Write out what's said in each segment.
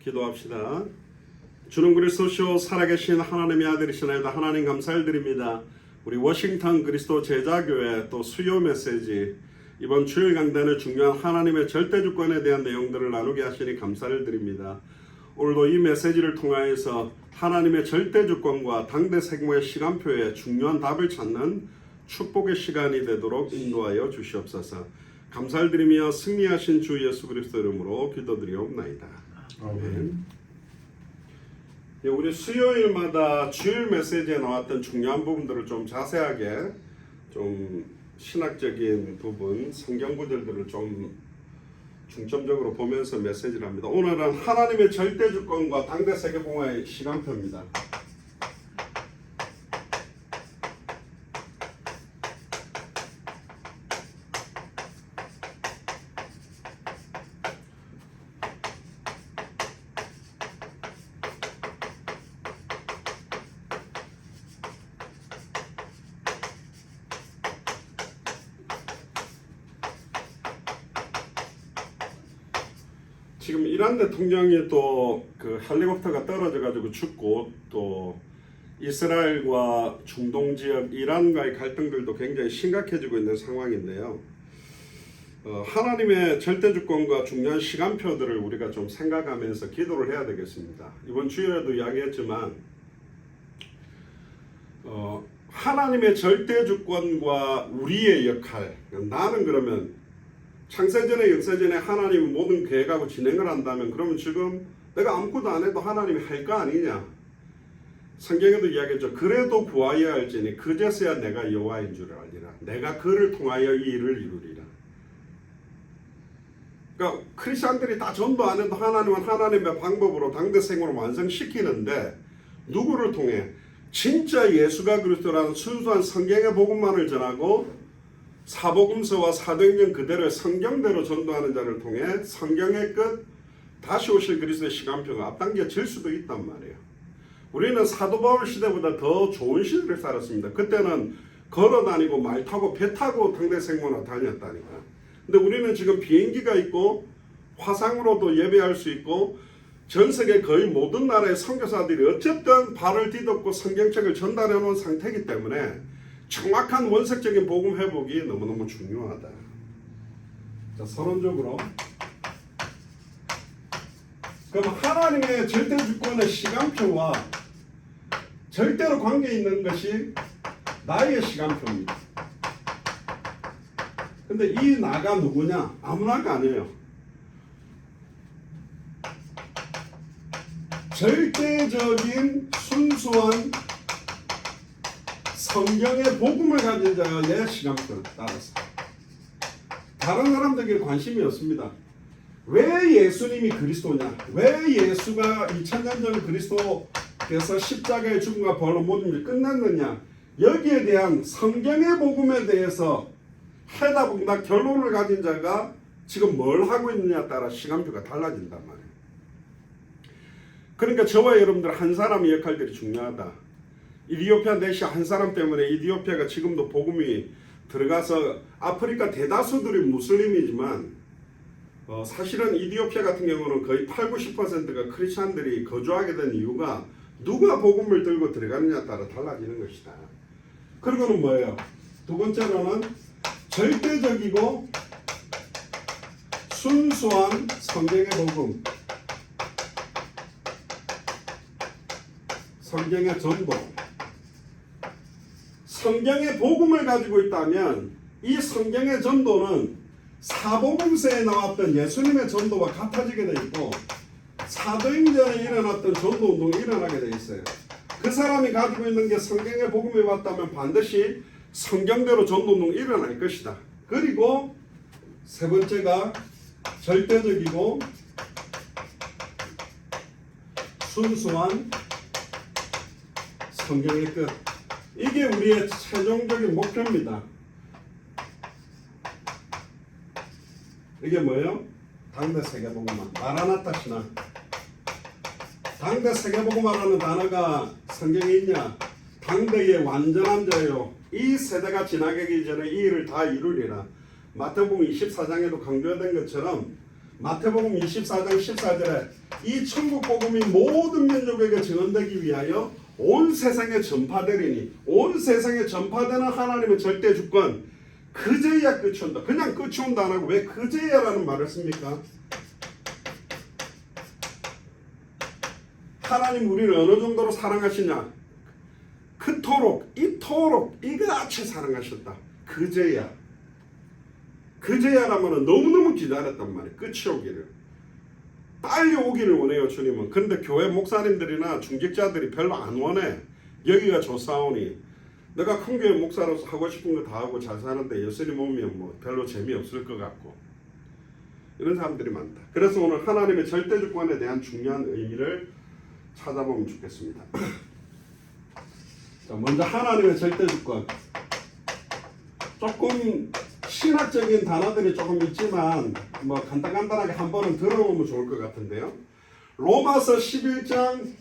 기도합시다. 주는 그리스도시요 살아계신 하나님의 아들이시나이다. 하나님 감사드립니다. 우리 워싱턴 그리스도 제자교회 또 수요 메시지 이번 주일 강단의 중요한 하나님의 절대주권에 대한 내용들을 나누게 하시니 감사를 드립니다. 오늘도 이 메시지를 통하여서 하나님의 절대주권과 당대 세계의 시간표에 중요한 답을 찾는 축복의 시간이 되도록 인도하여 주시옵소서. 감사를 드리며 승리하신 주 예수 그리스도 이름으로 기도드리옵나이다. 아멘. 우리 수요일마다 주일 메시지에 나왔던 중요한 부분들을 좀 자세하게 좀 신학적인 부분, 성경 구절들을 좀 중점적으로 보면서 메시지를 합니다. 오늘은 하나님의 절대주권과 당대 세계봉화의 시간표입니다. 지금 이란 대통령이 또 그 헬리콥터가 떨어져 가지고 죽고 또 이스라엘과 중동 지역 이란과의 갈등들도 굉장히 심각해지고 있는 상황인데요. 하나님의 절대주권과 중요한 시간표들을 우리가 좀 생각하면서 기도를 해야 되겠습니다. 이번 주일에도 이야기했지만 하나님의 절대주권과 우리의 역할, 나는 그러면 창세전에 역사전에 하나님이 모든 계획하고 진행을 한다면 그러면 지금 내가 아무것도 안 해도 하나님이 할 거 아니냐. 성경에도 이야기했죠. 그래도 구하여야 할지니 그제서야 내가 여호와인 줄을 알리라. 내가 그를 통하여 이 일을 이루리라. 그러니까 크리스천들이 다 전도 안 해도 하나님은 하나님의 방법으로 당대생으로 완성시키는데 누구를 통해? 진짜 예수가 그리스도라는 순수한 성경의 복음만을 전하고 사복음서와 사도행전 그대로 성경대로 전도하는 자를 통해 성경의 끝 다시 오실 그리스도의 시간표가 앞당겨질 수도 있단 말이에요. 우리는 사도 바울 시대보다 더 좋은 시대를 살았습니다. 그때는 걸어다니고 말 타고 배 타고 당대 생모나 다녔다니까. 근데 우리는 지금 비행기가 있고 화상으로도 예배할 수 있고 전 세계 거의 모든 나라의 선교사들이 어쨌든 발을 디뎠고 성경책을 전달해 놓은 상태이기 때문에 정확한 원색적인 복음 회복이 너무너무 중요하다. 자, 서론적으로 그럼 하나님의 절대주권의 시간표와 절대로 관계 있는 것이 나의 시간표입니다. 근데 이 나가 누구냐? 아무나가 아니에요. 절대적인 순수한 성경의 복음을 가진 자가 내 시간표를 따라서 다른 사람들에게 관심이 없습니다. 왜 예수님이 그리스도냐? 왜 예수가 2000년 전 그리스도께서 십자가의 죽음과 부활로 모든 일을 끝났느냐? 여기에 대한 성경의 복음에 대해서 해답응답 결론을 가진 자가 지금 뭘 하고 있느냐에 따라 시간표가 달라진단 말이에요. 그러니까 저와 여러분들 한 사람의 역할들이 중요하다. 이디오피아 내시 한 사람 때문에 이디오피아가 지금도 복음이 들어가서 아프리카 대다수들이 무슬림이지만 사실은 이디오피아 같은 경우는 거의 80~90%가 크리스찬들이 거주하게 된 이유가 누가 복음을 들고 들어가느냐에 따라 달라지는 것이다. 그리고는 뭐예요? 두 번째로는 절대적이고 순수한 성경의 복음, 성경의 전도. 성경의 복음을 가지고 있다면 이 성경의 전도는 사복음서에 나왔던 예수님의 전도와 같아지게 되어 있고 사도행전에 일어났던 전도운동이 일어나게 되어 있어요. 그 사람이 가지고 있는 게 성경의 복음이 왔다면 반드시 성경대로 전도운동이 일어날 것이다. 그리고 세 번째가 절대적이고 순수한 성경의 끝. 이게 우리의 최종적인 목표입니다. 이게 뭐예요? 당대 세계복음화. 마라나타 신앙. 당대 세계복음화라는 단어가 성경에 있냐? 당대의 완전한 자요. 이 세대가 지나가기 전에 이 일을 다 이루리라. 마태복음 24장에도 강조된 것처럼 마태복음 24장 14절에 이 천국 복음이 모든 민족에게 증언되기 위하여 온 세상에 전파되리니, 온 세상에 전파되는 하나님의 절대 주권, 그제야 끝이 온다. 그냥 끝이 온다 안 하고 왜 그제야라는 말을 씁니까? 하나님 우리를 어느 정도로 사랑하시냐? 그토록 이토록 이같이 사랑하셨다. 그제야. 그제야라면 너무너무 기다렸단 말이에요. 끝이 오기를. 빨리 오기를 원해요, 주님은. 그런데 교회 목사님들이나 중직자들이 별로 안 원해. 여기가 좋사오니 내가 큰 교회 목사로서 하고 싶은 거 다 하고 잘 사는데 예수님 오면 뭐 별로 재미없을 것 같고, 이런 사람들이 많다. 그래서 오늘 하나님의 절대 주권에 대한 중요한 의미를 찾아보면 좋겠습니다. 자, 먼저 하나님의 절대 주권. 조금 신학적인 단어들이 조금 있지만 뭐 간단하게 한 번은 들어보면 좋을 것 같은데요. 로마서 11장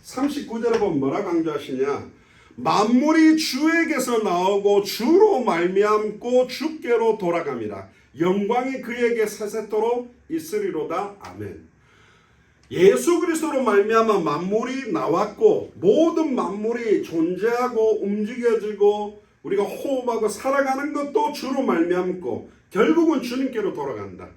39절에 보면 뭐라 강조하시냐? 만물이 주에게서 나오고 주로 말미암고 주께로 돌아갑니다. 영광이 그에게 세세토록 있으리로다. 아멘. 예수 그리스도로 말미암아 만물이 나왔고 모든 만물이 존재하고 움직여지고 우리가 호흡하고 살아가는 것도 주로 말미암고 결국은 주님께로 돌아간다.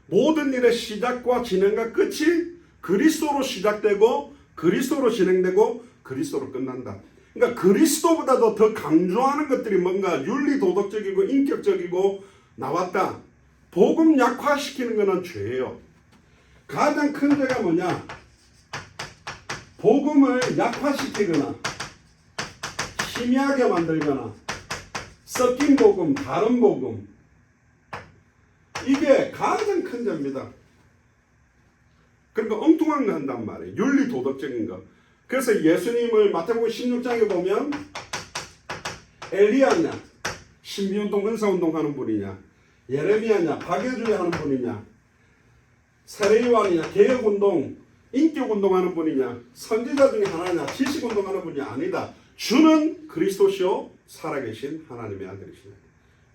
모든 일의 시작과 진행과 끝이 그리스도로 시작되고 그리스도로 진행되고 그리스도로 끝난다. 그러니까 그리스도보다도 더 강조하는 것들이 뭔가 윤리도덕적이고 인격적이고 나왔다. 복음 약화시키는 것은 죄예요. 가장 큰 죄가 뭐냐? 복음을 약화시키거나 희미하게 만들거나 섞인 복음, 다른 복음, 이게 가장 큰 죄입니다. 그러니까 엉뚱한 거 한단 말이에요. 윤리 도덕적인 거. 그래서 예수님을 마태복음 16장에 보면 엘리야냐, 신비운동, 은사운동 하는 분이냐, 예레미야냐, 박해주의 하는 분이냐, 세례요한이냐, 개혁운동, 인격운동 하는 분이냐, 선지자 중에 하나냐, 지식운동 하는 분이 아니다. 주는 그리스도시요 살아계신 하나님의 아들이시다.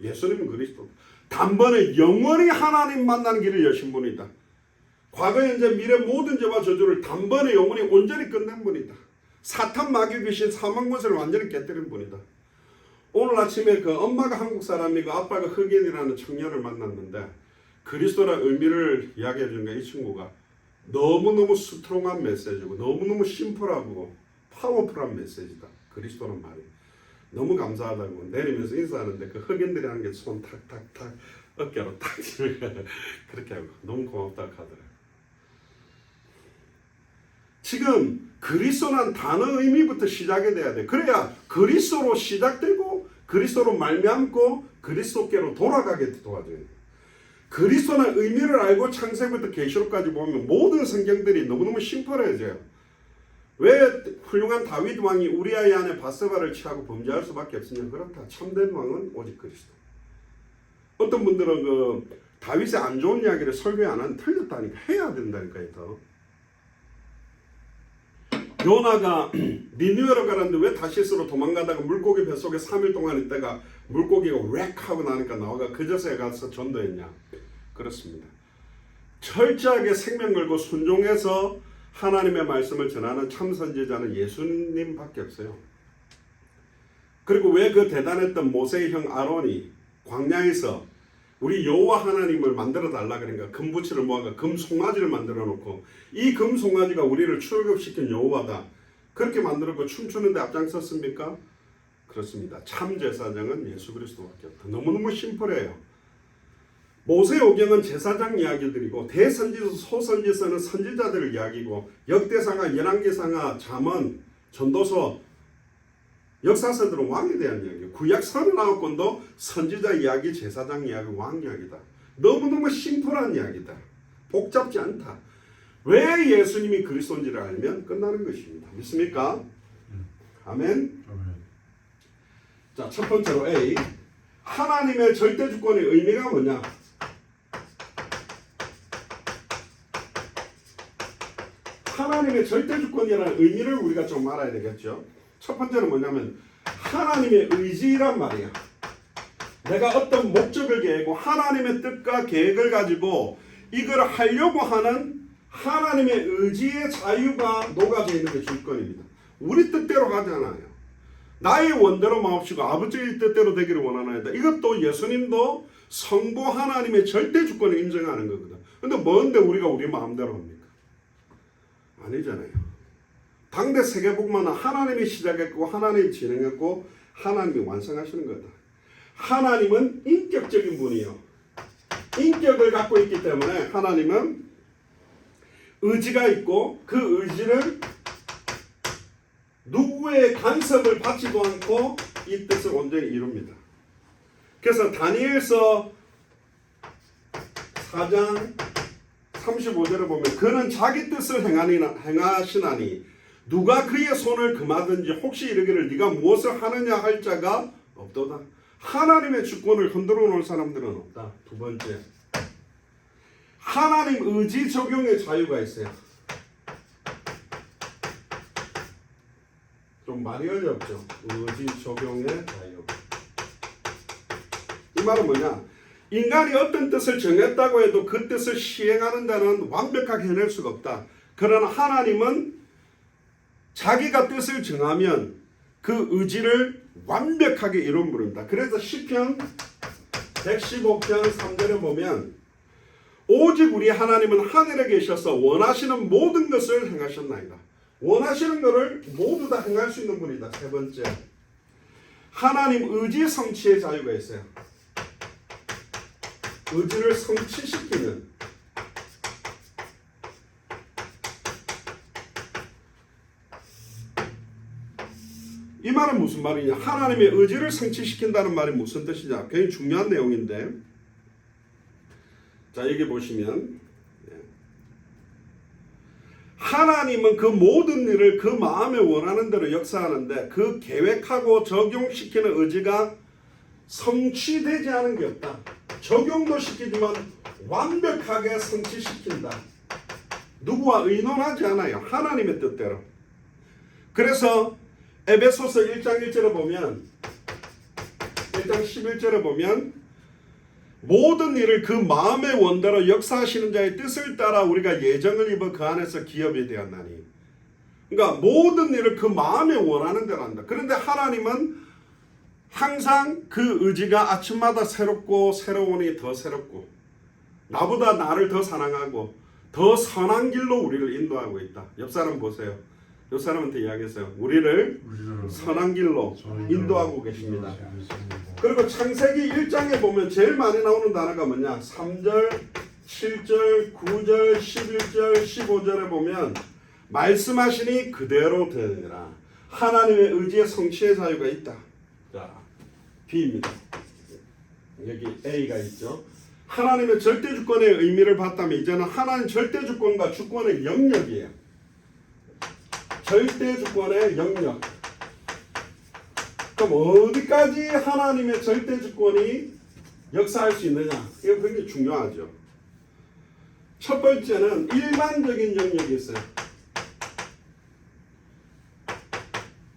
예수님은 그리스도. 단번에 영원히 하나님 만나는 길을 여신 분이다. 과거, 현재, 미래 모든 죄와 저주를 단번에 영원히 온전히 끝낸 분이다. 사탄, 마귀, 귀신, 사망 권세를 완전히 깨뜨린 분이다. 오늘 아침에 그 엄마가 한국 사람이고 아빠가 흑인이라는 청년을 만났는데 그리스도라는 의미를 이야기해 준 게 이 친구가 너무너무 스트롱한 메시지고 너무너무 심플하고 파워풀한 메시지다. 그리스도는 말이 너무 감사하다고 내리면서 인사하는데 그 흑인들이 하는 게 손 탁탁탁 어깨로 탁 그렇게 하고 너무 고맙다 하더라고요. 지금 그리스도란 단어 의미부터 시작이 돼야 돼. 그래야 그리스도로 시작되고 그리스도로 말미암고 그리스도께로 돌아가게 도와줘야 돼. 그리스도는 의미를 알고 창세부터 계시록까지 보면 모든 성경들이 너무너무 심플해져요. 왜 훌륭한 다윗 왕이 우리아의 아내 바세바를 취하고 범죄할 수밖에 없으냐? 그렇다. 참된 왕은 오직 그리스도. 어떤 분들은 그 다윗의 안 좋은 이야기를 설교에 안 하는 틀렸다니까 해야 된다니까요. 더. 요나가 니느웨로 가는데 왜 다시스로 도망가다가 물고기 뱃속에 3일 동안 있다가 물고기가 웩 하고 나니까 나와가 그저서에 가서 전도했냐? 그렇습니다. 철저하게 생명 걸고 순종해서 하나님의 말씀을 전하는 참 선지자는 예수님밖에 없어요. 그리고 왜 그 대단했던 모세의 형 아론이 광야에서 우리 여호와 하나님을 만들어 달라 그러니까 금부치를 모아가 금 송아지를 만들어 놓고 이 금 송아지가 우리를 출급시킨 여호와다 그렇게 만들었고 춤추는데 앞장섰습니까? 그렇습니다. 참 제사장은 예수 그리스도밖에 없다. 너무너무 심플해요. 모세오경은 제사장 이야기들이고 대선지서, 소선지서는 선지자들을 이야기고 역대상하, 열왕기상하, 잠언, 전도서, 역사서들은 왕에 대한 이야기예요. 구약 39권도 선지자 이야기, 제사장 이야기, 왕 이야기다. 너무너무 심플한 이야기다. 복잡지 않다. 왜 예수님이 그리스도인지를 알면 끝나는 것입니다. 믿습니까? 아멘. 자, 첫 번째로 A. 하나님의 절대 주권의 의미가 뭐냐? 하나님의 절대 주권이라는 의미를 우리가 좀 알아야 되겠죠. 첫 번째는 뭐냐면 하나님의 의지란 말이야. 내가 어떤 목적을 계획하고 하나님의 뜻과 계획을 가지고 이걸 하려고 하는 하나님의 의지의 자유가 녹아져 있는 게 주권입니다. 우리 뜻대로 하지 않아요. 나의 원대로 마옵시고 아버지의 뜻대로 되기를 원하나이다. 이것도 예수님도 성부 하나님의 절대 주권을 인정하는 거거든. 근데 뭔데 우리가 우리 마음대로 합니까? 아니잖아요. 당대 세계복음은 하나님이 시작했고 하나님이 진행했고 하나님이 완성하시는 거다. 하나님은 인격적인 분이요. 인격을 갖고 있기 때문에 하나님은 의지가 있고 그 의지를 누구의 간섭을 받지도 않고 이 뜻을 온전히 이룹니다. 그래서 다니엘서 4장 35절을 보면 그는 자기 뜻을 행하시나니 누가 그의 손을 금하든지 혹시 이르기를 네가 무엇을 하느냐 할 자가 없도다. 하나님의 주권을 흔들어 놓을 사람들은 없다. 두 번째, 하나님 의지 적용의 자유가 있어요. 좀 많이 어렵죠. 의지 적용의 자유. 이 말은 뭐냐? 인간이 어떤 뜻을 정했다고 해도 그 뜻을 시행하는 자는 완벽하게 해낼 수가 없다. 그러나 하나님은 자기가 뜻을 정하면 그 의지를 완벽하게 이룬 분입니다. 그래서 시편 115편 3절에 보면 오직 우리 하나님은 하늘에 계셔서 원하시는 모든 것을 행하셨나이다. 원하시는 것을 모두 다 행할 수 있는 분이다. 세 번째, 하나님 의지 성취의 자유가 있어요. 의지를 성취시키는, 이 말은 무슨 말이냐? 하나님의 의지를 성취시킨다는 말이 무슨 뜻이냐? 굉장히 중요한 내용인데, 자 여기 보시면 하나님은 그 모든 일을 그 마음에 원하는 대로 역사하는데 그 계획하고 적용시키는 의지가 성취되지 않은 게 없다. 적용도 시키지만 완벽하게 성취시킨다. 누구와 의논하지 않아요. 하나님의 뜻대로. 그래서 에베소서 1장 1절에 보면 1장 11절에 보면 모든 일을 그 마음의 원대로 역사하시는 자의 뜻을 따라 우리가 예정을 입어 그 안에서 기업이 되었나니. 그러니까 모든 일을 그 마음에 원하는 대로 한다. 그런데 하나님은 항상 그 의지가 아침마다 새롭고 새로우니 더 새롭고 나보다 나를 더 사랑하고 더 선한 길로 우리를 인도하고 있다. 옆 사람 보세요. 옆 사람한테 이야기했어요. 우리를 선한 길로 인도하고 계십니다. 그리고 창세기 1장에 보면 제일 많이 나오는 단어가 뭐냐? 3절, 7절, 9절, 11절, 15절에 보면 말씀하시니 그대로 되느니라. 하나님의 의지의 성취의 자유가 있다. 자, B입니다. 여기 A가 있죠. 하나님의 절대 주권의 의미를 봤다면 이제는 하나님 절대 주권과 주권의 영역이에요. 절대 주권의 영역. 그럼 어디까지 하나님의 절대 주권이 역사할 수 있느냐? 이거 굉장히 중요하죠. 첫 번째는 일반적인 영역이 있어요.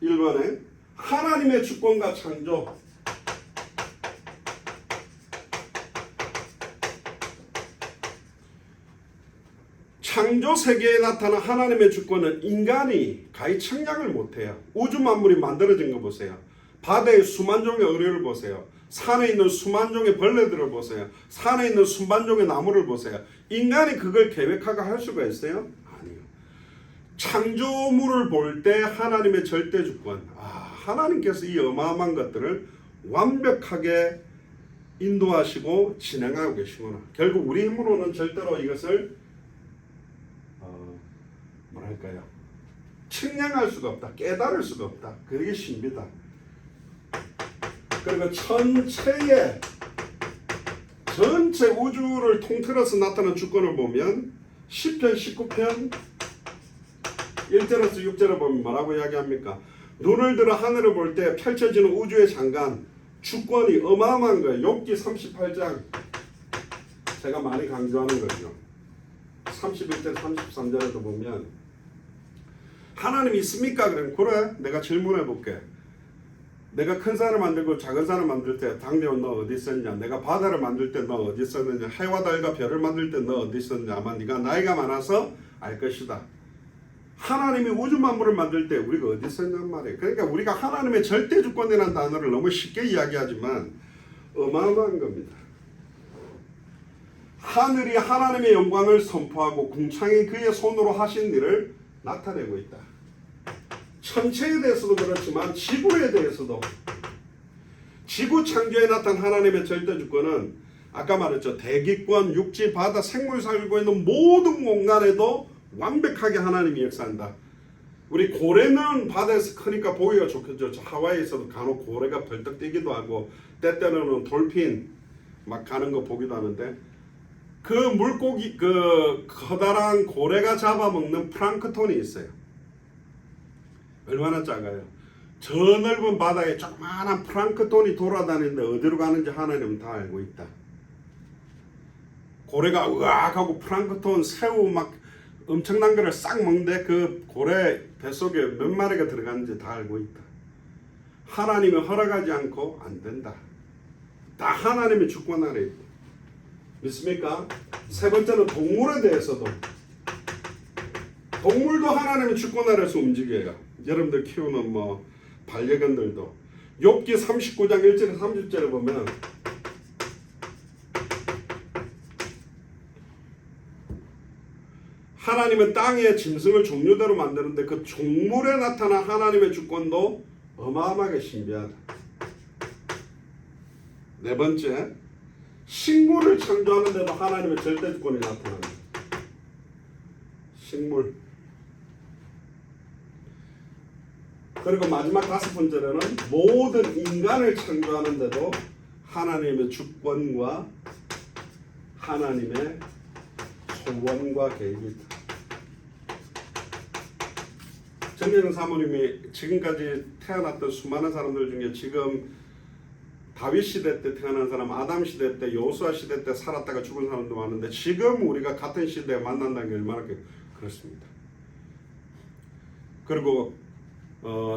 1번에 하나님의 주권과 창조. 창조 세계에 나타난 하나님의 주권은 인간이 가히 청량을 못해요. 우주 만물이 만들어진 거 보세요. 바다의 수만 종의 어류를 보세요. 산에 있는 수만 종의 벌레들을 보세요. 산에 있는 수만 종의 나무를 보세요. 인간이 그걸 계획하고 할 수가 있어요? 아니요. 창조물을 볼 때 하나님의 절대 주권, 하나님께서 이 어마어마한 것들을 완벽하게 인도하시고 진행하고 계시구나. 결국 우리 힘으로는 절대로 이것을 뭐랄까요? 측량할 수가 없다. 깨달을 수가 없다. 그게 신비다. 그리고 전체 우주를 통틀어서 나타난 주권을 보면 시편 19편 1절에서 6절에 보면 뭐라고 이야기합니까? 눈을 들어 하늘을 볼 때 펼쳐지는 우주의 장관 주권이 어마어마한 거예요. 욥기 38장 제가 많이 강조하는 거죠. 31절 33절에도 보면 하나님 있습니까? 그러면 그래 내가 질문해 볼게. 내가 큰 산을 만들고 작은 산을 만들 때 당대원 너 어디 있었냐? 내가 바다를 만들 때 너 어디 있었느냐? 해와 달과 별을 만들 때 너 어디 있었느냐? 아마 네가 나이가 많아서 알 것이다. 하나님이 우주 만물을 만들 때 우리가 어디 있었냔 말이에요. 그러니까 우리가 하나님의 절대 주권이라는 단어를 너무 쉽게 이야기하지만 어마어마한 겁니다. 하늘이 하나님의 영광을 선포하고 궁창이 그의 손으로 하신 일을 나타내고 있다. 천체에 대해서도 그렇지만 지구에 대해서도 지구 창조에 나타난 하나님의 절대 주권은 아까 말했죠. 대기권, 육지, 바다, 생물 살고 있는 모든 공간에도 완벽하게 하나님이 역사한다. 우리 고래는 바다에서 크니까 보기가 좋겠죠. 하와이에서도 간혹 고래가 벌떡 뛰기도 하고 때때로는 돌핀 막 가는 거 보기도 하는데 그 물고기 그 커다란 고래가 잡아먹는 플랑크톤이 있어요. 얼마나 작아요. 저 넓은 바다에 조그마한 플랑크톤이 돌아다니는데 어디로 가는지 하나님은 다 알고 있다. 고래가 으악 하고 플랑크톤 새우 막 엄청난 거를 싹 먹는데 그 고래 뱃속에 몇 마리가 들어가는지 다 알고 있다. 하나님이 허락하지 않고 안 된다. 다 하나님의 주권 아래 있다. 믿습니까? 세 번째는 동물에 대해서도 동물도 하나님의 주권 아래에서 움직여요. 여러분들 키우는 뭐 반려견들도 욥기 39장 1절에서 30절에 보면 하나님은 땅의 짐승을 종류대로 만드는데 그 종물에 나타난 하나님의 주권도 어마어마하게 신비하다. 네 번째, 식물을 창조하는데도 하나님의 절대 주권이 나타납니다. 식물. 그리고 마지막 다섯 번째로는 모든 인간을 창조하는데도 하나님의 주권과 하나님의 소원과 계획이 있다. 정재근 사모님이 지금까지 태어났던 수많은 사람들 중에 지금 다윗 시대 때 태어난 사람, 아담 시대 때, 여호수아 시대 때 살았다가 죽은 사람도 많은데 지금 우리가 같은 시대에 만난다는 게 얼마나 그렇습니다. 그리고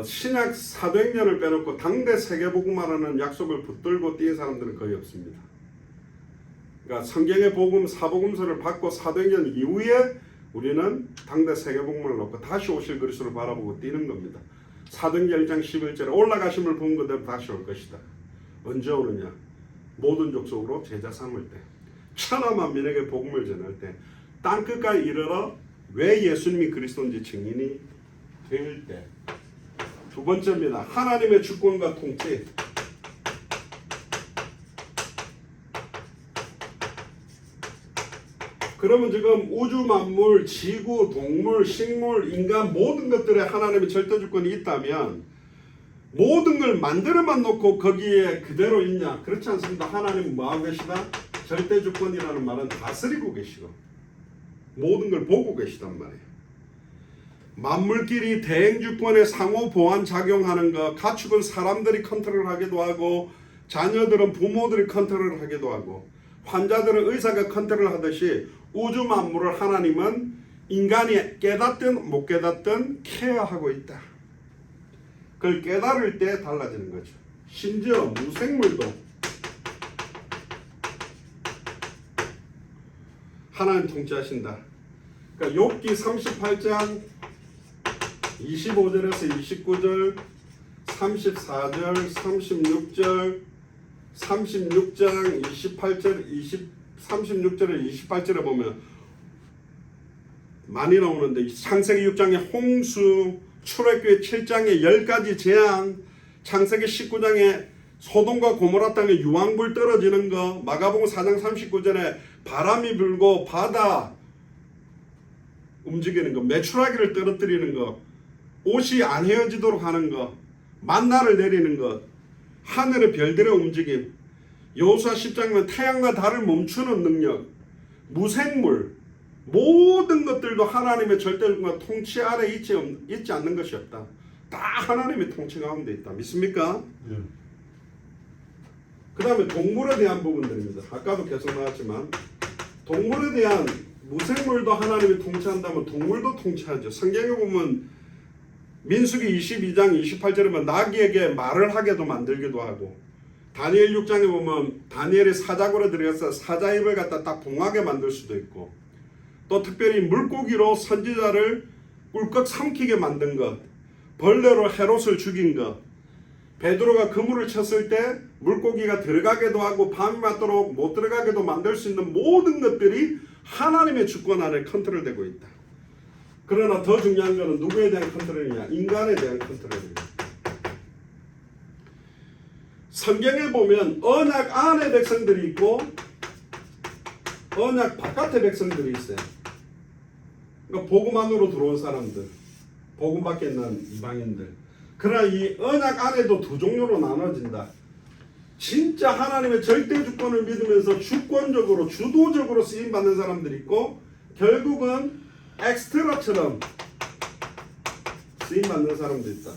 신약 사도행전을 빼놓고 당대 세계복음화라는 약속을 붙들고 뛴 사람들은 거의 없습니다. 그러니까 성경의 복음, 사복음서를 받고 사도행전 이후에 우리는 당대 세계복음을 놓고 다시 오실 그리스도를 바라보고 뛰는 겁니다. 사도행전 1장 11절에 올라가심을 본 그대로 다시 올 것이다. 언제 오느냐? 모든 족속으로 제자 삼을 때, 천하 만민에게 복음을 전할 때, 땅끝까지 이르러 왜 예수님이 그리스도인지 증인이 될 때. 두 번째입니다. 하나님의 주권과 통치. 그러면 지금 우주 만물, 지구, 동물, 식물, 인간 모든 것들에 하나님의 절대 주권이 있다면 모든 걸 만들어만 놓고 거기에 그대로 있냐? 그렇지 않습니다. 하나님은 뭐하고 계시다? 절대 주권이라는 말은 다스리고 계시고 모든 걸 보고 계시단 말이에요. 만물끼리 대행주권에 상호 보완 작용하는 것, 가축은 사람들이 컨트롤하기도 하고 자녀들은 부모들이 컨트롤하기도 하고 환자들은 의사가 컨트롤하듯이 우주 만물을 하나님은 인간이 깨닫든 못 깨닫든 케어하고 있다. 그걸 깨달을 때 달라지는 거죠. 심지어 무생물도 하나님 통치하신다. 그러니까 욥기 38장 25절에서 29절, 34절, 36절, 36장 28절, 36절에 28절에 보면 많이 나오는데 창세기 6장에 홍수, 출애굽기 7장에 10가지 재앙, 창세기 19장에 소돔과 고모라 땅에 유황불 떨어지는 거, 마가복음 4장 39절에 바람이 불고 바다 움직이는 거, 메추라기를 떨어뜨리는 거, 옷이 안 헤어지도록 하는 것, 만나를 내리는 것, 하늘의 별들의 움직임, 여호수아 10장이면 태양과 달을 멈추는 능력, 무생물, 모든 것들도 하나님의 절대주권과 통치 아래 있지 않는 것이 없다. 다 하나님의 통치 가운데 있다. 믿습니까? 그 다음에 동물에 대한 부분들입니다. 아까도 계속 나왔지만 동물에 대한 무생물도 하나님이 통치한다면 동물도 통치하죠. 성경에 보면 민수기 22장 28절에 보면 나귀에게 말을 하게도 만들기도 하고, 다니엘 6장에 보면 다니엘이 사자굴에 들어가서 사자 입을 갖다 딱 봉하게 만들 수도 있고, 또 특별히 물고기로 선지자를 꿀꺽 삼키게 만든 것, 벌레로 헤롯을 죽인 것, 베드로가 그물을 쳤을 때 물고기가 들어가게도 하고 밤이 맞도록 못 들어가게도 만들 수 있는 모든 것들이 하나님의 주권 안에 컨트롤되고 있다. 그러나 더 중요한 것은 누구에 대한 컨트롤이냐? 인간에 대한 컨트롤입니다. 성경에 보면 언약 안에 백성들이 있고 언약 바깥의 백성들이 있어요. 그러니까 복음 안으로 들어온 사람들, 복음 밖에 있는 이방인들. 그러나 이 언약 안에도 두 종류로 나눠진다. 진짜 하나님의 절대 주권을 믿으면서 주권적으로 주도적으로 쓰임받는 사람들이 있고, 결국은 엑스트라처럼 쓰임받는 사람도 있다.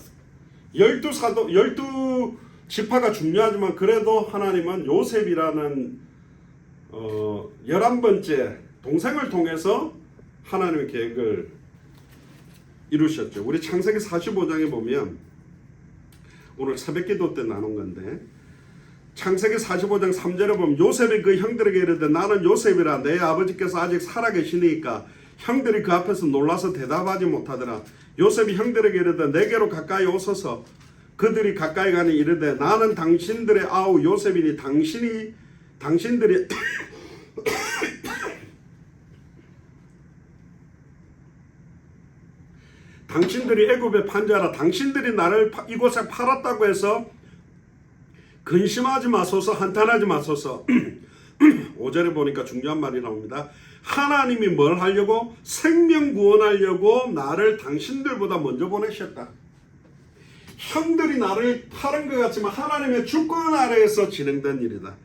12 지파가 중요하지만 그래도 하나님은 요셉이라는 11번째 동생을 통해서 하나님의 계획을 이루셨죠. 우리 창세기 45장에 보면 오늘 새벽기도 때 나눈 건데, 창세기 45장 3절에 보면 요셉이 그 형들에게 이르되 나는 요셉이라 내 아버지께서 아직 살아계시니까 형들이 그 앞에서 놀라서 대답하지 못하더라. 요셉이 형들에게 이르되 내게로 가까이 오소서. 그들이 가까이 가니 이르되 나는 당신들의 아우 요셉이니 당신들이 당신들이 애굽에 판자라. 당신들이 나를 이곳에 팔았다고 해서 근심하지 마소서, 한탄하지 마소서. 5절에 보니까 중요한 말이 나옵니다. 하나님이 뭘 하려고? 생명 구원하려고 나를 당신들보다 먼저 보내셨다. 형들이 나를 팔은 것 같지만 하나님의 주권 아래에서 진행된 일이다.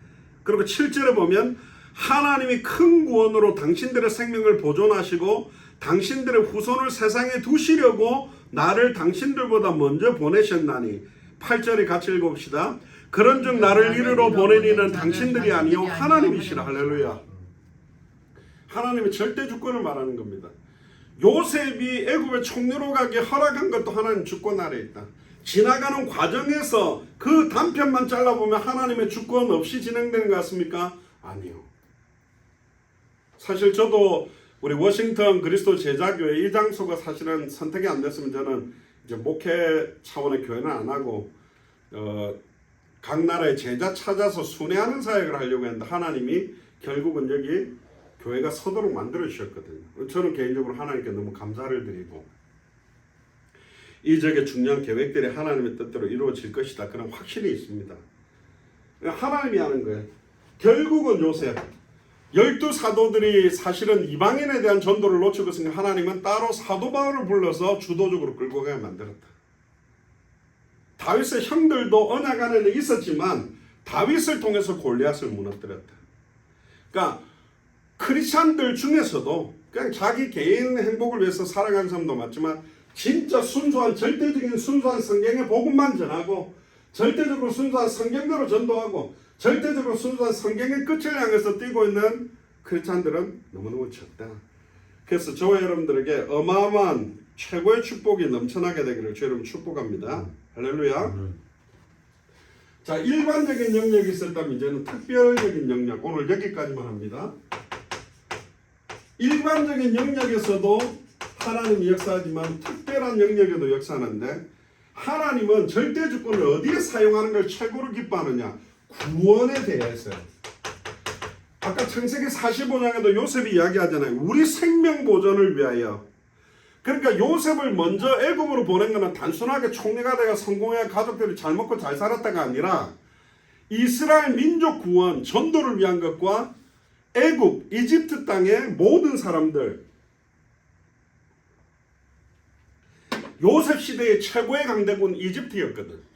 그리고 7절에 보면 하나님이 큰 구원으로 당신들의 생명을 보존하시고 당신들의 후손을 세상에 두시려고 나를 당신들보다 먼저 보내셨나니. 8절에 같이 읽어봅시다. 그런즉 나를 이르러 보낸 이는 당신들이 아니요 하나님이시라. 할렐루야. 하나님의 절대 주권을 말하는 겁니다. 요셉이 애굽에 총리로 가게 허락한 것도 하나님 주권 아래에 있다. 지나가는 과정에서 그 단편만 잘라보면 하나님의 주권 없이 진행되는 것 같습니까? 아니요. 사실 저도 우리 워싱턴 그리스도 제자교회 이 장소가 사실은 선택이 안 됐으면 저는 이제 목회 차원의 교회는 안 하고 각 나라의 제자 찾아서 순회하는 사역을 하려고 했는데 하나님이 결국은 여기 교회가 서도록 만들어 주셨거든요. 저는 개인적으로 하나님께 너무 감사를 드리고 이 적의 중요한 계획들이 하나님의 뜻대로 이루어질 것이다. 그런 확신이 있습니다. 하나님이 하는 거예요. 결국은 요셉 12사도들이 사실은 이방인에 대한 전도를 놓치고 있으니까 하나님은 따로 사도 바울을 불러서 주도적으로 끌고 가게 만들었다. 다윗의 형들도 언약 안에는 있었지만 다윗을 통해서 골리앗을 무너뜨렸다. 그러니까 크리스찬들 중에서도 그냥 자기 개인 행복을 위해서 살아가는 사람도 많지만 진짜 순수한 절대적인 순수한 성경의 복음만 전하고 절대적으로 순수한 성경대로 전도하고 절대적으로 순수한 성경의 끝을 향해서 뛰고 있는 크리스찬들은 너무너무 적다. 그래서 저와 여러분들에게 어마어마한 최고의 축복이 넘쳐나게 되기를 주 여러분 축복합니다. 할렐루야. 자, 일반적인 영역이 있었다면 이제는 특별적인 영역, 오늘 여기까지만 합니다. 일반적인 영역에서도 하나님이 역사하지만 특별한 영역에도 역사하는데 하나님은 절대 주권을 어디에 사용하는 걸 최고로 기뻐하느냐? 구원에 대해서요. 아까 창세기 45장에도 요셉이 이야기하잖아요. 우리 생명 보존을 위하여. 그러니까 요셉을 먼저 애굽으로 보낸 것은 단순하게 총리가 되어 성공해야 가족들이 잘 먹고 잘 살았다가 아니라 이스라엘 민족 구원, 전도를 위한 것과 애굽, 이집트 땅의 모든 사람들, 요셉 시대의 최고의 강대군 이집트였거든.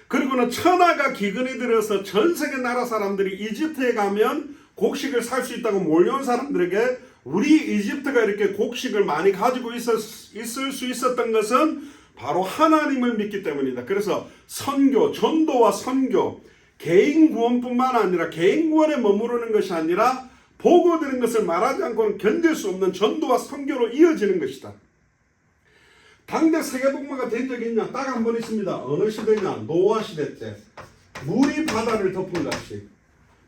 그리고는 천하가 기근이 들어서 전 세계 나라 사람들이 이집트에 가면 곡식을 살 수 있다고 몰려온 사람들에게 우리 이집트가 이렇게 곡식을 많이 가지고 있을 수 있었던 것은 바로 하나님을 믿기 때문이다. 그래서 선교, 전도와 선교, 개인 구원뿐만 아니라 개인 구원에 머무르는 것이 아니라 보고 들은 것을 말하지 않고는 견딜 수 없는 전도와 선교로 이어지는 것이다. 당대 세계복마가 된 적이 있냐? 딱 한 번 있습니다. 어느 시대냐? 노아 시대 때 물이 바다를 덮은 같이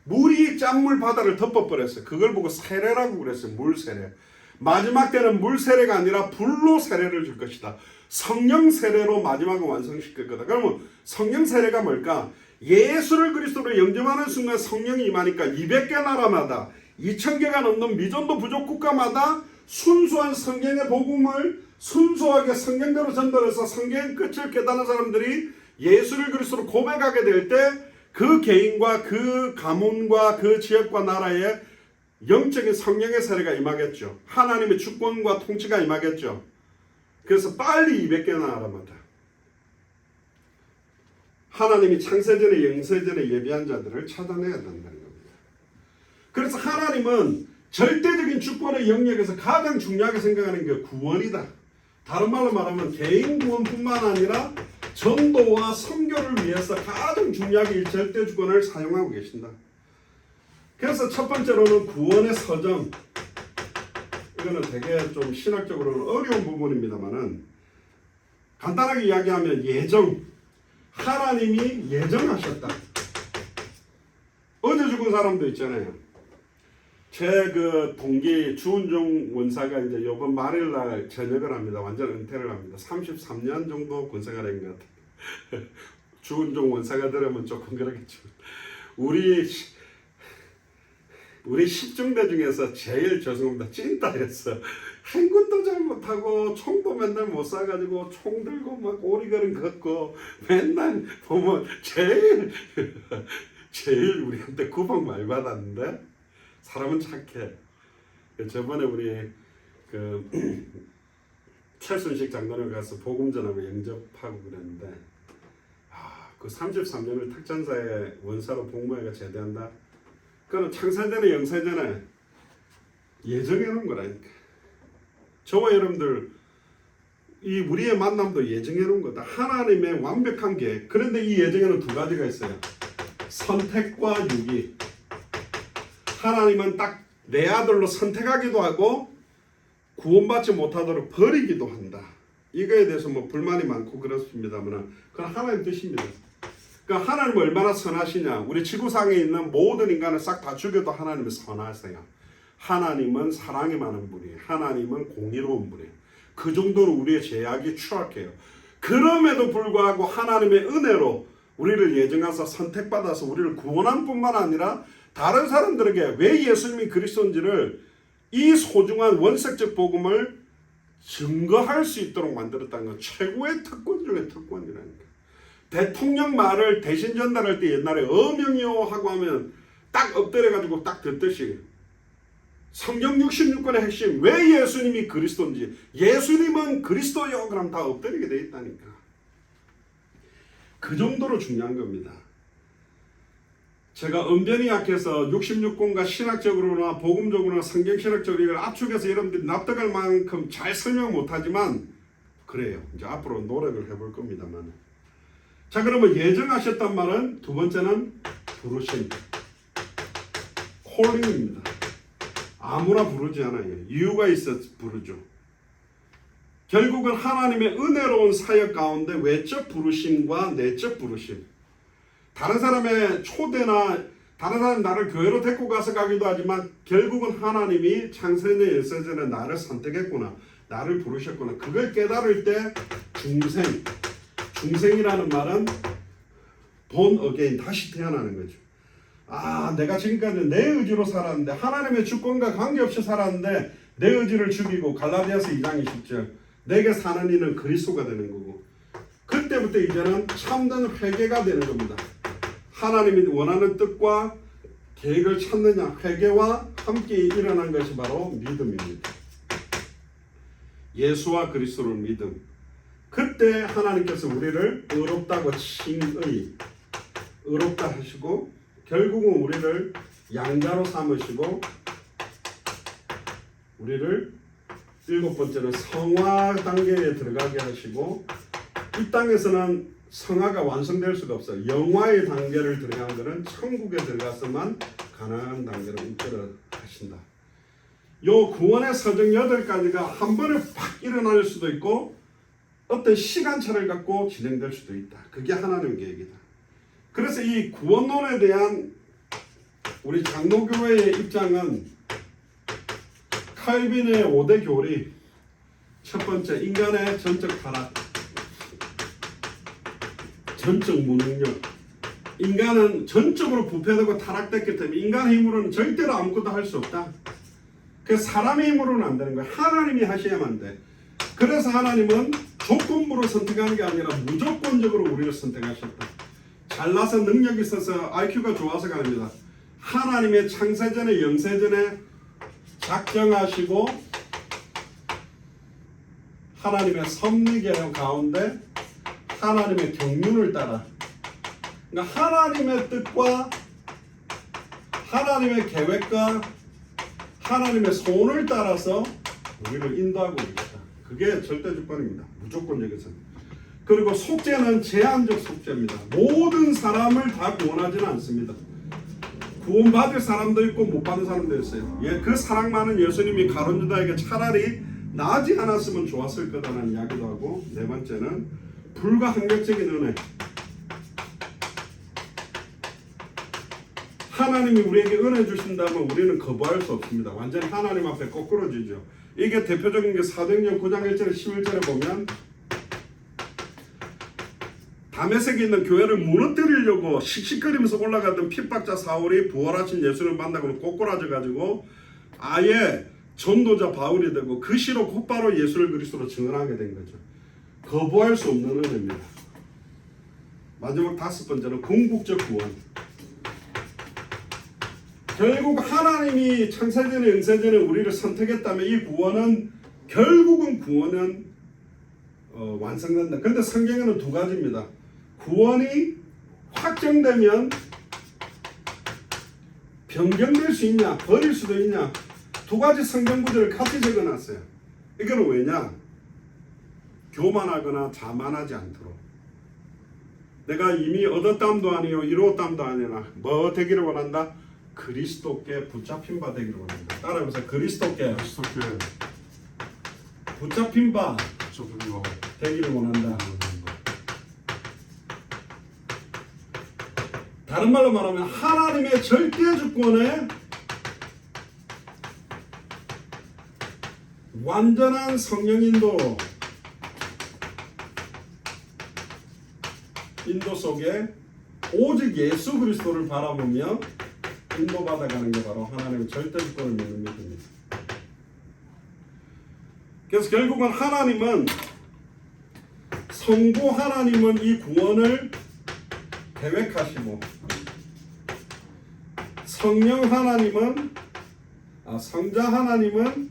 물이 짠물 바다를 덮어버렸어요. 그걸 보고 세례라고 그랬어요. 물 세례. 마지막 때는 물 세례가 아니라 불로 세례를 줄 것이다. 성령 세례로 마지막은 완성시킬 거다. 그러면 성령 세례가 뭘까? 예수를 그리스도로 영접하는 순간 성령이 임하니까 200개 나라마다 2000개가 넘는 미전도 부족 국가마다 순수한 성경의 복음을 순수하게 성경대로 전달해서 성경의 끝을 깨닫는 사람들이 예수를 그리스도로 고백하게 될 때 그 개인과 그 가문과 그 지역과 나라에 영적인 성령의 세례가 임하겠죠. 하나님의 주권과 통치가 임하겠죠. 그래서 빨리 200개 나라마다 하나님이 창세전에 영세전에 예비한 자들을 찾아내야 된다는 겁니다. 그래서 하나님은 절대적인 주권의 영역에서 가장 중요하게 생각하는 게 구원이다. 다른 말로 말하면 개인 구원뿐만 아니라 전도와 선교를 위해서 가장 중요하게 이 절대 주권을 사용하고 계신다. 그래서 첫 번째로는 구원의 서정. 이거는 되게 좀 신학적으로는 어려운 부분입니다만은 간단하게 이야기하면 예정. 하나님이 예정하셨다. 어제 죽은 사람도 있잖아요. 제 그 동기 주은종 원사가 이제 이번 말일날 전역을 합니다. 완전 은퇴를 합니다. 33년 정도 군생활한 것 같아요. 주은종 원사가 들으면 조금 그러겠죠. 우리 10중대 중에서 제일 죄송합니다. 찐따였어. 행군도 잘 못하고 총도 맨날 못 쏴가지고 총 들고 막 오리걸음 걷고 맨날 보면 제일 우리한테 구박 많이 받았는데 사람은 착해. 저번에 우리 그 최순식 장로를 가서 복음 전하고 영접하고 그랬는데 그 33년을 특전사에 원사로 복무해가 제대한다. 그거는 창세전에 영세전에 예정해 놓은 거라니까. 저와 여러분들 이 우리의 만남도 예정해 놓은 거다. 하나님의 완벽한 계획. 그런데 이 예정에는 두 가지가 있어요. 선택과 유기. 하나님은 딱 내 아들로 선택하기도 하고 구원받지 못하도록 버리기도 한다. 이거에 대해서 뭐 불만이 많고 그렇습니다만 그건 하나님 뜻입니다. 그러니까 하나님은 얼마나 선하시냐. 우리 지구상에 있는 모든 인간을 싹 다 죽여도 하나님은 선하세요. 하나님은 사랑이 많은 분이에요. 하나님은 공의로운 분이에요. 그 정도로 우리의 죄악이 추악해요. 그럼에도 불구하고 하나님의 은혜로 우리를 예정하사 선택받아서 우리를 구원한 뿐만 아니라 다른 사람들에게 왜 예수님이 그리스도인지를 이 소중한 원색적 복음을 증거할 수 있도록 만들었다는 건 최고의 특권 중에 특권이라니까. 대통령 말을 대신 전달할 때 옛날에 어명이요 하고 하면 딱 엎드려가지고 딱 듣듯이 성경 66권의 핵심 왜 예수님이 그리스도인지 예수님은 그리스도요 그럼 다 엎드리게 돼 있다니까. 그 정도로 중요한 겁니다. 제가 언변이 약해서 66권과 신학적으로나 복음적으로나 성경신학적으로 이걸 압축해서 여러분들이 납득할 만큼 잘 설명 못하지만 그래요. 이제 앞으로 노력을 해볼 겁니다만. 자, 그러면 예정하셨단 말은 두 번째는 부르심. 콜링입니다. 아무나 부르지 않아요. 이유가 있어 부르죠. 결국은 하나님의 은혜로운 사역 가운데 외적 부르심과 내적 부르심. 다른 사람의 초대나 다른 사람 나를 교회로 데리고 가서 가기도 하지만 결국은 하나님이 창세전에 영세전에 나를 선택했구나. 나를 부르셨구나. 그걸 깨달을 때 중생이라는 말은 born again, 다시 태어나는 거죠. 내가 지금까지 내 의지로 살았는데 하나님의 주권과 관계없이 살았는데 내 의지를 죽이고 갈라디아서 2장 20절 내게 사는 이는 그리스도가 되는 거고 그때부터 이제는 참된 회개가 되는 겁니다. 하나님이 원하는 뜻과 계획을 찾느냐 회개와 함께 일어난 것이 바로 믿음입니다. 예수와 그리스도를 믿음. 그때 하나님께서 우리를 의롭다고 칭의 의롭다 하시고 결국은 우리를 양자로 삼으시고 우리를 일곱 번째는 성화 단계에 들어가게 하시고 이 땅에서는 성화가 완성될 수가 없어요. 영화의 단계를 들어가는 것은 천국에 들어가서만 가능한 단계로 이끌어 하신다. 요 구원의 서정 8가지가 한 번에 팍 일어날 수도 있고 어떤 시간차를 갖고 진행될 수도 있다. 그게 하나님 계획이다. 그래서 이 구원론에 대한 우리 장로교회의 입장은 칼빈의 5대 교리, 첫 번째 인간의 전적 타락, 전적 무능력. 인간은 전적으로 부패되고 타락됐기 때문에 인간의 힘으로는 절대로 아무것도 할 수 없다. 그래서 사람의 힘으로는 안 되는 거야. 하나님이 하셔야만 돼. 그래서 하나님은 조건부로 선택하는 게 아니라 무조건적으로 우리를 선택하셨다. 잘나서 능력이 있어서 IQ가 좋아서가 아닙니다. 하나님의 창세전에 영세전에 작정하시고 하나님의 섭리계획 가운데 하나님의 경륜을 따라, 그러니까 하나님의 뜻과 하나님의 계획과 하나님의 손을 따라서 우리를 인도하고 있다. 그게 절대 주권입니다. 무조건적인 선. 그리고 속죄는 제한적 속죄입니다. 모든 사람을 다 구원하지는 않습니다. 구원받을 사람도 있고 못 받는 사람도 있어요. 그 사랑 많은 예수님이 가룟 유다에게 차라리 나지 않았으면 좋았을 거다라는 이야기도 하고, 네 번째는 불가항력적인 은혜. 하나님이 우리에게 은혜 주신다면 우리는 거부할 수 없습니다. 완전히 하나님 앞에 거꾸러지죠. 이게 대표적인 게 사도행전 9장 1절에 11절에 보면 다메섹에 있는 교회를 무너뜨리려고 씩씩거리면서 올라가던 핍박자 사울이 부활하신 예수를 만나고 꼬꾸라져 가지고 아예 전도자 바울이 되고 그 시로 곧바로 예수를 그리스도로 증언하게 된 거죠. 거부할 수 없는 은혜입니다. 마지막 다섯 번째는 궁극적 구원. 결국 하나님이 창세전에 영세전에 우리를 선택했다면 이 구원은 결국은 구원은 완성된다. 그런데 성경에는 두 가지입니다. 구원이 확정되면 변경될 수 있냐, 버릴 수도 있냐, 두 가지 성경 구절을 같이 적어놨어요. 이거는 왜냐? 교만하거나 자만하지 않도록. 내가 이미 얻었담도 아니요 이루었담도 아니라 뭐 되기를 원한다? 그리스도께 붙잡힌 바 되기를 원한다. 따라해보세요. 그리스도께 붙잡힌 바 되기를 원한다. 다른 말로 말하면 하나님의 절대 주권에 완전한 성령 인도 속에 오직 예수 그리스도를 바라보며 인도받아가는 게 바로 하나님의 절대 주권을 믿는 믿음입니다. 그래서 결국은 하나님은 성부 하나님은 이 구원을 계획하시고 성령 하나님은 성자 하나님은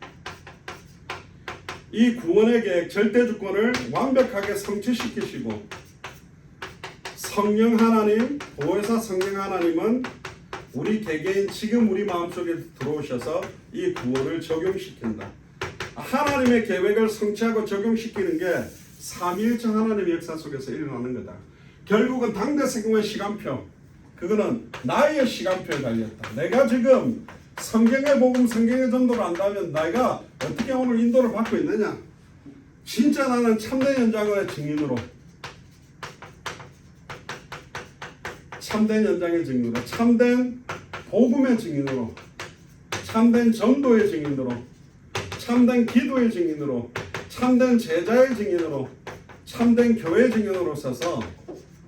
이 구원의 계획 절대 주권을 완벽하게 성취시키시고 성령 하나님 보혜사 성령 하나님은 우리 개개인 지금 우리 마음속에 들어오셔서 이 구원을 적용시킨다. 하나님의 계획을 성취하고 적용시키는 게 삼위일체 하나님의 역사 속에서 일어나는 거다. 결국은 당대 세금의 시간표, 그거는 나의 시간표에 달렸다. 내가 지금 성경의 복음, 성경의 전도를 안다면 내가 어떻게 오늘 인도를 받고 있느냐? 진짜 나는 참된 현장의 증인으로, 참된 현장의 증인으로, 참된 복음의 증인으로, 참된 전도의 증인으로, 참된 기도의 증인으로, 참된 제자의 증인으로, 참된 교회의 증인으로 서서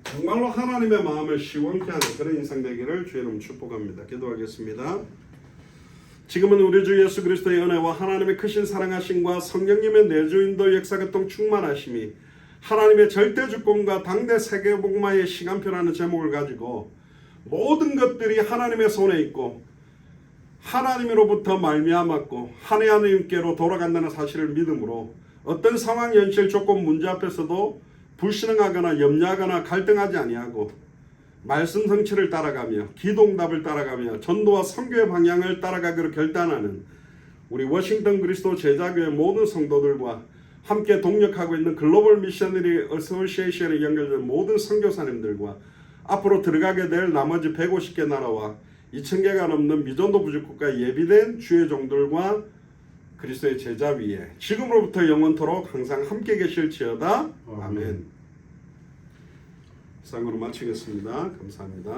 정말로 하나님의 마음을 시원케 하는 그런 인생 되기를 주의 이름 축복합니다. 기도하겠습니다. 지금은 우리 주 예수 그리스도의 은혜와 하나님의 크신 사랑하심과 성령님의 내주인도 역사교통 충만하심이 하나님의 절대 주권과 당대 세계복음화의 시간표라는 제목을 가지고 모든 것들이 하나님의 손에 있고 하나님으로부터 말미암았고 하나님께로 돌아간다는 사실을 믿음으로 어떤 상황, 현실, 조건, 문제 앞에서도 불신앙하거나 염려하거나 갈등하지 아니하고 말씀 성취를 따라가며 기도응답을 따라가며 전도와 선교의 방향을 따라가기로 결단하는 우리 워싱턴 그리스도 제자교회 모든 성도들과 함께 동력하고 있는 글로벌 미셔너리 어소시에이션에 연결된 모든 선교사님들과 앞으로 들어가게 될 나머지 150개 나라와 2000개가 넘는 미전도 부족국가에 예비된 주의 종들과 그리스도의 제자 위에 지금으로부터 영원토록 항상 함께 계실지어다. 아멘. 아멘. 이상으로 마치겠습니다. 감사합니다.